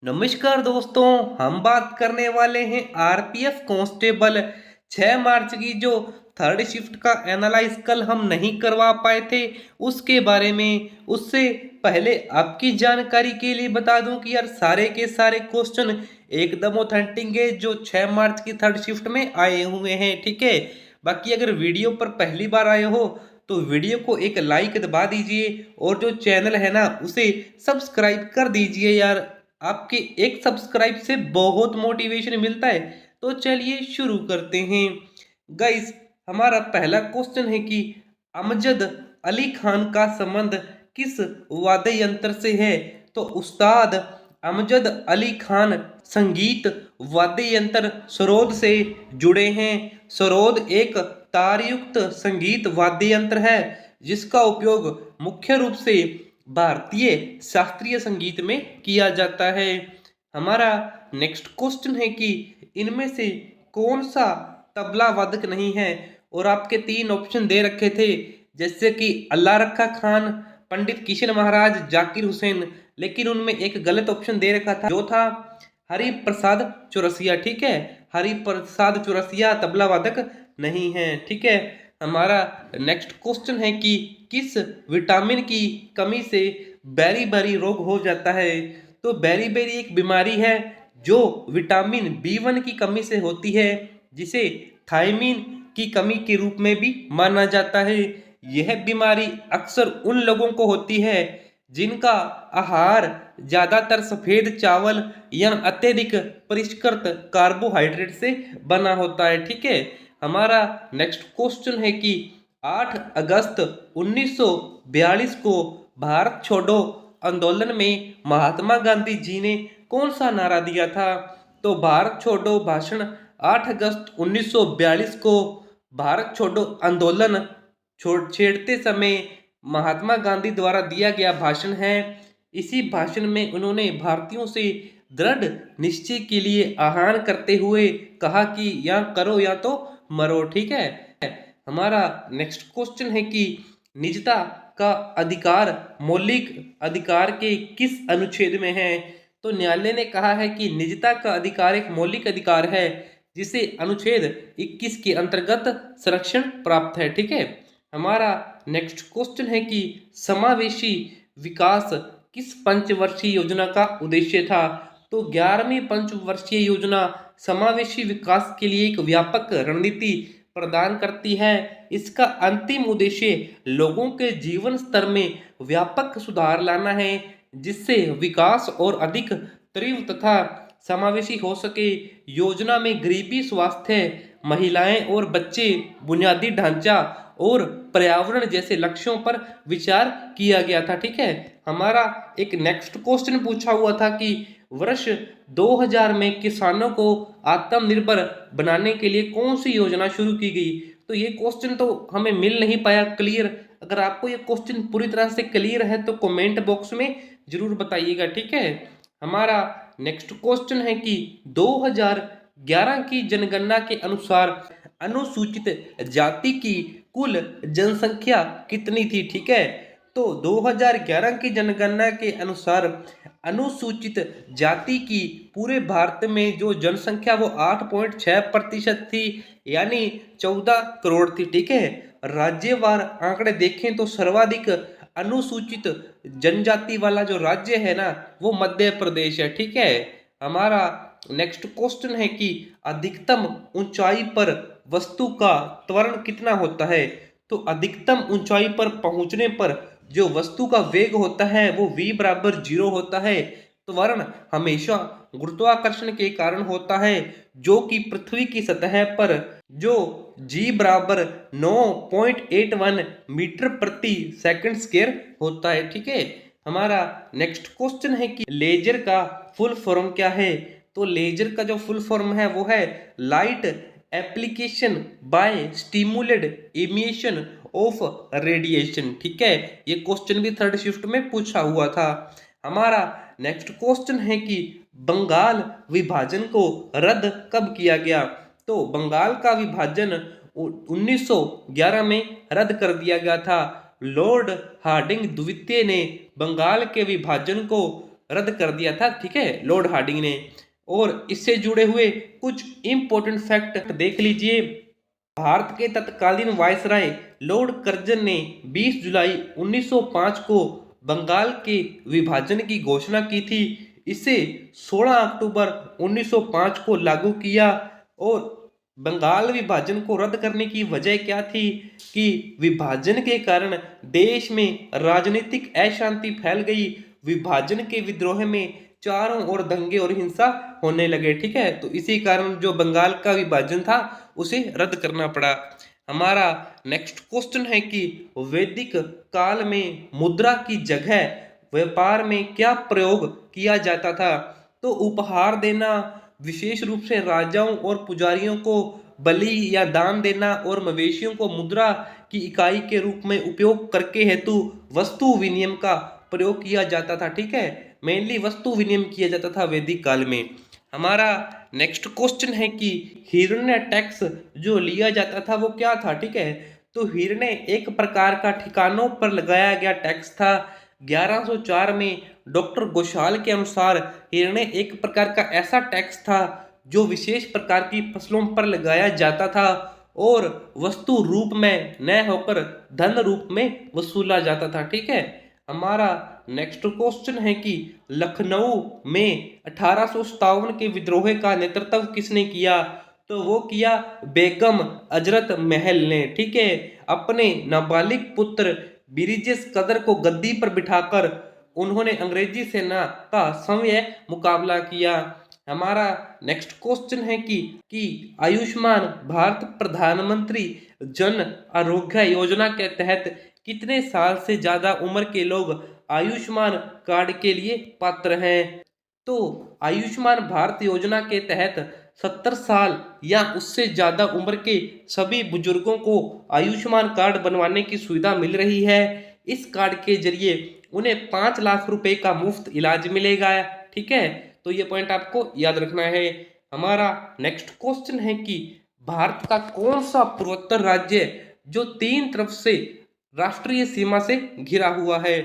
नमस्कार दोस्तों। हम बात करने वाले हैं आरपीएफ कांस्टेबल 6 मार्च की जो थर्ड शिफ्ट का एनालाइज कल हम नहीं करवा पाए थे उसके बारे में। उससे पहले आपकी जानकारी के लिए बता दूं कि यार सारे के सारे क्वेश्चन एकदम ऑथेंटिक है जो 6 मार्च की थर्ड शिफ्ट में आए हुए हैं, ठीक है। बाकी अगर वीडियो पर पहली बार आए हो तो वीडियो को एक लाइक दबा दीजिए और जो चैनल है ना उसे सब्सक्राइब कर दीजिए यार। आपके एक सब्सक्राइब से बहुत मोटिवेशन मिलता है। तो चलिए शुरू करते हैं गाइस। हमारा पहला क्वेश्चन है कि अमजद अली खान का संबंध किस वाद्य यंत्र से है। तो उस्ताद अमजद अली खान संगीत वाद्य यंत्र सरोद से जुड़े हैं। सरोद एक तारयुक्त संगीत वाद्य यंत्र है जिसका उपयोग मुख्य रूप से भारतीय शास्त्रीय संगीत में किया जाता है। हमारा नेक्स्ट क्वेश्चन है कि इनमें से कौन सा तबला वादक नहीं है। और आपके तीन ऑप्शन दे रखे थे जैसे कि अल्लाह रखा खान, पंडित किशन महाराज, जाकिर हुसैन, लेकिन उनमें एक गलत ऑप्शन दे रखा था जो था हरि प्रसाद चौरसिया, ठीक है। हरि प्रसाद चौरसिया तबला वादक नहीं है, ठीक है। हमारा नेक्स्ट क्वेश्चन है कि किस विटामिन की कमी से बेरी रोग हो जाता है। तो बेरी एक बीमारी है जो विटामिन बी1 की कमी से होती है जिसे थायमीन की कमी के रूप में भी माना जाता है। यह बीमारी अक्सर उन लोगों को होती है जिनका आहार ज्यादातर सफेद चावल या अत्यधिक परिष्कृत कार्बोहाइड्रेट से बना होता है, ठीक है। हमारा नेक्स्ट क्वेश्चन है कि 8 अगस्त 1942 को भारत छोड़ो आंदोलन में महात्मा गांधी जी ने कौन सा नारा दिया था। तो भारत छोड़ो भाषण 8 अगस्त 1942 को भारत छोड़ो आंदोलन छेड़ते समय महात्मा गांधी द्वारा दिया गया भाषण है। इसी भाषण में उन्होंने भारतीयों से दृढ़ निश्चय के लिए आह्वान करते हुए कहा कि या करो या तो मरो, ठीक है। हमारा नेक्स्ट क्वेश्चन है कि निजता का अधिकार मौलिक अधिकार के किस अनुच्छेद में है। तो न्यायालय ने कहा है कि निजता का अधिकार एक मौलिक अधिकार है जिसे अनुच्छेद 21 के अंतर्गत संरक्षण प्राप्त है, ठीक है। हमारा नेक्स्ट क्वेश्चन है कि समावेशी विकास किस पंचवर्षीय योजना का उद्देश्य था। तो 11वीं पंचवर्षीय योजना समावेशी विकास के लिए एक व्यापक रणनीति प्रदान करती है। इसका अंतिम उद्देश्य लोगों के जीवन स्तर में व्यापक सुधार लाना है जिससे विकास और अधिक तीव्र तथा समावेशी हो सके। योजना में गरीबी, स्वास्थ्य, महिलाएं और बच्चे, बुनियादी ढांचा और पर्यावरण जैसे लक्ष्यों पर विचार किया गया था, ठीक है। हमारा एक नेक्स्ट क्वेश्चन पूछा हुआ था कि वर्ष 2000 में किसानों को आत्मनिर्भर बनाने के लिए कौन सी योजना शुरू की गई। तो ये क्वेश्चन तो हमें मिल नहीं पाया क्लियर। अगर आपको ये क्वेश्चन पूरी तरह से क्लियर है तो कमेंट बॉक्स में जरूर बताइएगा, ठीक है। हमारा नेक्स्ट क्वेश्चन है कि 2011 की जनगणना के अनुसार अनुसूचित जाति की कुल जनसंख्या कितनी थी, ठीक है। तो 2011 की जनगणना के अनुसार अनुसूचित जाति की पूरे भारत में जो जनसंख्या वो 8.6% थी, यानी 14 करोड़ थी, ठीक है। राज्यवार आंकड़े देखें तो सर्वाधिक अनुसूचित जनजाति वाला जो राज्य है ना वो मध्य प्रदेश है, ठीक है। हमारा नेक्स्ट क्वेश्चन है कि अधिकतम ऊंचाई पर वस्तु का त्वरण कितना होता है। तो अधिकतम ऊंचाई पर पहुंचने पर जो वस्तु का वेग होता है वो v बराबर 0 होता है। त्वरण हमेशा गुरुत्वाकर्षण के कारण होता है जो कि पृथ्वी की सतह पर जो g बराबर 9.81 मीटर प्रति सेकंड स्क्वायर होता है, ठीक है। हमारा नेक्स्ट क्वेश्चन है कि लेजर का फुल फॉर्म क्या है। तो लेजर का जो फुल फॉर्म है वो है light application by stimulated emission of radiation, ठीक है। ये क्वेश्चन भी थर्ड शिफ्ट में पूछा हुआ था। हमारा नेक्स्ट क्वेश्चन है कि बंगाल विभाजन को रद्द कब किया गया। तो बंगाल का विभाजन 1911 में रद्द कर दिया गया था। लॉर्ड हार्डिंग द्वितीय ने बंगाल के विभाजन को रद्द कर दिया था, ठीक है, लॉर्ड हार्डिंग ने। और इससे जुड़े हुए कुछ इंपॉर्टेंट फैक्ट देख लीजिए। भारत के तत्कालीन वायसराय लॉर्ड कर्जन ने 20 जुलाई 1905 को बंगाल के विभाजन की घोषणा की थी। इसे 16 अक्टूबर 1905 को लागू किया। और बंगाल विभाजन को रद्द करने की वजह क्या थी कि विभाजन के कारण देश में राजनीतिक अशांति फैल गई। विभाजन के विद्रोह में चारों ओर दंगे और हिंसा होने लगे, ठीक है। तो इसी कारण जो बंगाल का विभाजन था उसे रद्द करना पड़ा। हमारा नेक्स्ट क्वेश्चन है कि वैदिक काल में मुद्रा की जगह व्यापार में क्या प्रयोग किया जाता था? तो उपहार देना, विशेष रूप से राजाओं और पुजारियों को बलि या दान देना, और मवेशियों को मुद्रा की इकाई के रूप में उपयोग करके हेतु वस्तु विनिमय का प्रयोग किया जाता था, ठीक है। मेनली वस्तु विनिमय किया जाता था वैदिक काल में। हमारा नेक्स्ट क्वेश्चन है कि हिरण्य टैक्स जो लिया जाता था वो क्या था, ठीक है। तो हिरण्य एक प्रकार का ठिकानों पर लगाया गया टैक्स था। 1104 में डॉक्टर घोषाल के अनुसार हिरण्य एक प्रकार का ऐसा टैक्स था जो विशेष प्रकार की फसलों पर लगाया जाता था और वस्तु रूप में न होकर धन रूप में वसूला जाता था, ठीक है। हमारा नेक्स्ट क्वेश्चन है कि लखनऊ में 1857 के विद्रोह का नेतृत्व किसने किया? तो वो किया बेगम अजरत महल ने, ठीक है। अपने नाबालिग पुत्र ब्रिजेश कदर को गद्दी पर बिठाकर उन्होंने अंग्रेजी सेना का सव्य मुकाबला किया। हमारा नेक्स्ट क्वेश्चन है कि आयुष्मान भारत प्रधानमंत्री जन आरोग्य योजना के तहत कितने साल से ज्यादा उम्र के लोग आयुष्मान कार्ड के लिए पात्र हैं? तो आयुष्मान भारत योजना के तहत 70 साल या उससे ज्यादा उम्र के सभी बुजुर्गों को आयुष्मान कार्ड बनवाने की सुविधा मिल रही है। इस कार्ड के जरिए उन्हें 5 लाख रुपए का मुफ्त इलाज मिलेगा, ठीक है। तो ये पॉइंट आपको याद रखना है। हमारा नेक्स्ट क्वेश्चन है कि भारत का कौन सा पूर्वोत्तर राज्य जो 3 तरफ से राष्ट्रीय सीमा से घिरा हुआ है?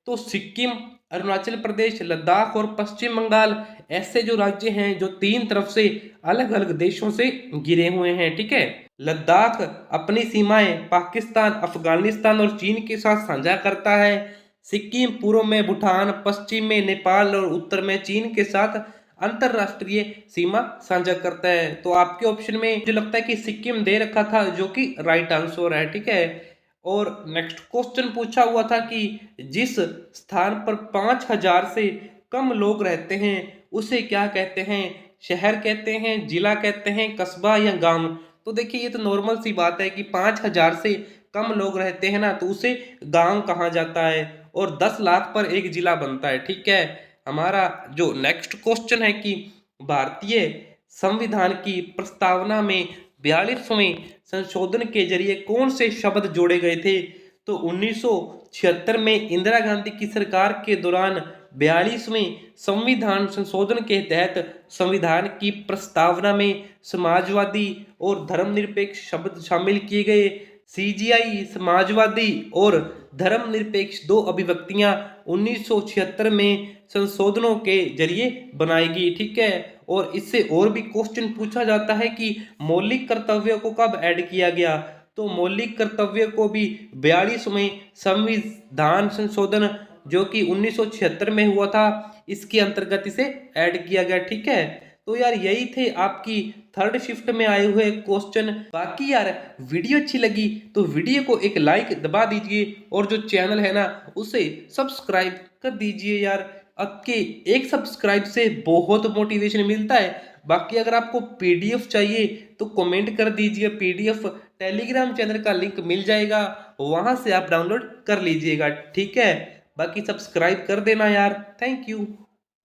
तो सिक्किम, अरुणाचल प्रदेश, लद्दाख और पश्चिम बंगाल ऐसे जो राज्य हैं जो 3 तरफ से अलग अलग देशों से घिरे हुए हैं, ठीक है। लद्दाख अपनी सीमाएं पाकिस्तान, अफगानिस्तान और चीन के साथ साझा करता है। सिक्किम पूर्व में भूटान, पश्चिम में नेपाल और उत्तर में चीन के साथ अंतरराष्ट्रीय सीमा साझा करता है। तो आपके ऑप्शन में मुझे लगता है कि सिक्किम दे रखा था, जो कि राइट आंसर है, ठीक है। और नेक्स्ट क्वेश्चन पूछा हुआ था कि जिस स्थान पर 5000 से कम लोग रहते हैं उसे क्या कहते हैं? शहर कहते हैं, जिला कहते हैं, कस्बा या गांव? तो देखिए ये तो नॉर्मल सी बात है कि 5000 से कम लोग रहते हैं ना तो उसे गांव कहा जाता है, और 10 लाख पर एक जिला बनता है, ठीक है। हमारा जो नेक्स्ट क्वेश्चन है कि भारतीय संविधान की प्रस्तावना में 42वें संशोधन के जरिए कौन से शब्द जोड़े गए थे? तो 1976 में इंदिरा गांधी की सरकार के दौरान 42वें संविधान संशोधन के तहत संविधान की प्रस्तावना में समाजवादी और धर्मनिरपेक्ष शब्द शामिल किए गए। सीजीआई समाजवादी और धर्मनिरपेक्ष दो अभिव्यक्तियां 1976 में संशोधनों के जरिए बनाई गई, ठीक है। और इससे और भी क्वेश्चन पूछा जाता है कि मौलिक कर्तव्यों को कब ऐड किया गया? तो मौलिक कर्तव्य को भी 42वें संविधान संशोधन जो कि 1976 में हुआ था इसके अंतर्गत इसे ऐड किया गया, ठीक है। तो यार यही थे आपकी थर्ड शिफ्ट में आए हुए क्वेश्चन। बाकी यार वीडियो अच्छी लगी तो वीडियो को एक लाइक दबा दीजिए और जो चैनल है ना उसे सब्सक्राइब कर दीजिए यार। आपके एक सब्सक्राइब से बहुत मोटिवेशन मिलता है। बाकी अगर आपको पीडीएफ चाहिए तो कमेंट कर दीजिए, पीडीएफ टेलीग्राम चैनल का लिंक मिल जाएगा, वहां से आप डाउनलोड कर लीजिएगा, ठीक है। बाकी सब्सक्राइब कर देना यार। Thank you.